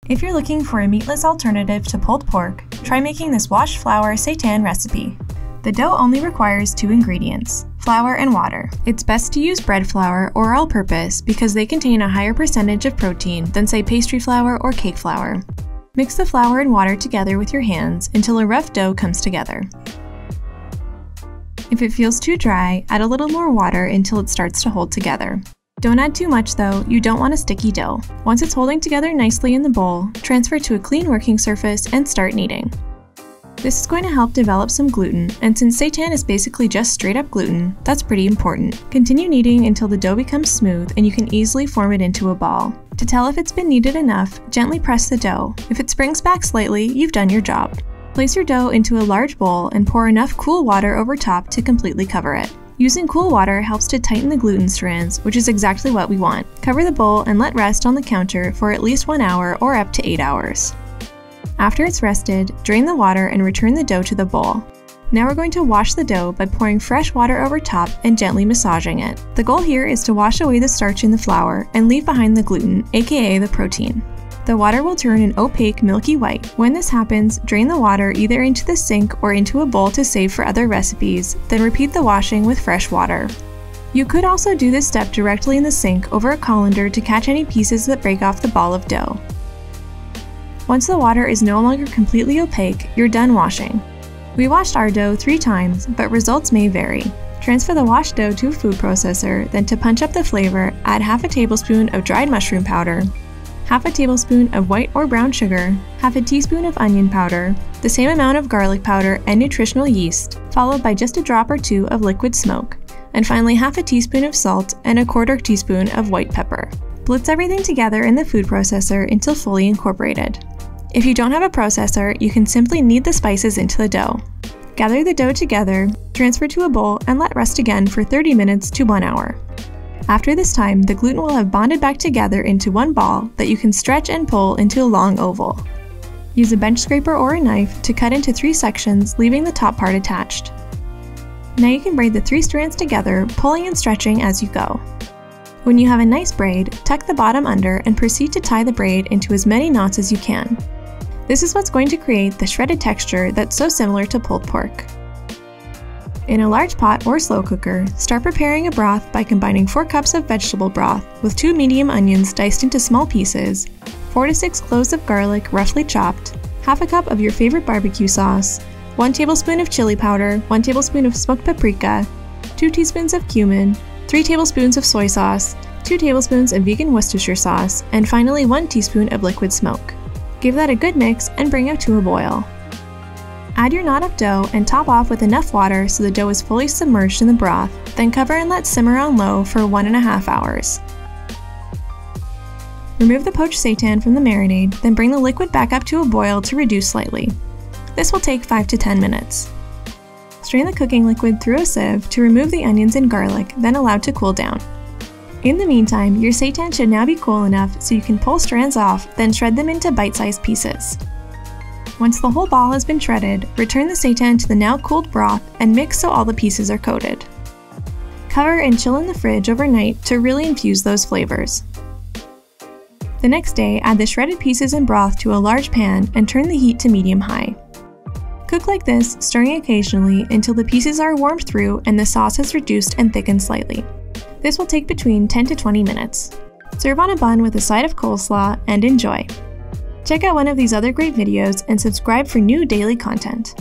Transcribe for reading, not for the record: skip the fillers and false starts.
If you're looking for a meatless alternative to pulled pork, try making this washed flour seitan recipe. The dough only requires 2 ingredients, flour and water. It's best to use bread flour or all-purpose because they contain a higher percentage of protein than say pastry flour or cake flour. Mix the flour and water together with your hands until a rough dough comes together. If it feels too dry, add a little more water until it starts to hold together. Don't add too much though, you don't want a sticky dough. Once it's holding together nicely in the bowl, transfer to a clean working surface and start kneading. This is going to help develop some gluten, and since seitan is basically just straight up gluten, that's pretty important. Continue kneading until the dough becomes smooth and you can easily form it into a ball. To tell if it's been kneaded enough, gently press the dough. If it springs back slightly, you've done your job. Place your dough into a large bowl and pour enough cool water over top to completely cover it. Using cool water helps to tighten the gluten strands, which is exactly what we want. Cover the bowl and let rest on the counter for at least 1 hour or up to 8 hours. After it's rested, drain the water and return the dough to the bowl. Now we're going to wash the dough by pouring fresh water over top and gently massaging it. The goal here is to wash away the starch in the flour and leave behind the gluten, aka the protein. The water will turn an opaque, milky white. When this happens, drain the water either into the sink or into a bowl to save for other recipes, then repeat the washing with fresh water. You could also do this step directly in the sink over a colander to catch any pieces that break off the ball of dough. Once the water is no longer completely opaque, you're done washing. We washed our dough 3 times, but results may vary. Transfer the washed dough to a food processor, then to punch up the flavor, add half a tablespoon of dried mushroom powder, half a tablespoon of white or brown sugar, half a teaspoon of onion powder, the same amount of garlic powder and nutritional yeast, followed by just a drop or 2 of liquid smoke, and finally half a teaspoon of salt and a 1/4 teaspoon of white pepper. Blitz everything together in the food processor until fully incorporated. If you don't have a processor, you can simply knead the spices into the dough. Gather the dough together, transfer to a bowl, and let rest again for 30 minutes to 1 hour. After this time, the gluten will have bonded back together into one ball that you can stretch and pull into a long oval. Use a bench scraper or a knife to cut into 3 sections, leaving the top part attached. Now you can braid the 3 strands together, pulling and stretching as you go. When you have a nice braid, tuck the bottom under and proceed to tie the braid into as many knots as you can. This is what's going to create the shredded texture that's so similar to pulled pork. In a large pot or slow cooker, start preparing a broth by combining 4 cups of vegetable broth with 2 medium onions diced into small pieces, 4 to 6 cloves of garlic roughly chopped, half a cup of your favorite barbecue sauce, 1 tablespoon of chili powder, 1 tablespoon of smoked paprika, 2 teaspoons of cumin, 3 tablespoons of soy sauce, 2 tablespoons of vegan Worcestershire sauce, and finally 1 teaspoon of liquid smoke. Give that a good mix and bring it to a boil. Add your knot of dough and top off with enough water so the dough is fully submerged in the broth, then cover and let simmer on low for 1.5 hours. Remove the poached seitan from the marinade, then bring the liquid back up to a boil to reduce slightly. This will take 5 to 10 minutes. Strain the cooking liquid through a sieve to remove the onions and garlic, then allow to cool down. In the meantime, your seitan should now be cool enough so you can pull strands off, then shred them into bite-sized pieces. Once the whole ball has been shredded, return the seitan to the now cooled broth and mix so all the pieces are coated. Cover and chill in the fridge overnight to really infuse those flavors. The next day, add the shredded pieces and broth to a large pan and turn the heat to medium-high. Cook like this, stirring occasionally until the pieces are warmed through and the sauce has reduced and thickened slightly. This will take between 10 to 20 minutes. Serve on a bun with a side of coleslaw and enjoy. Check out one of these other great videos and subscribe for new daily content.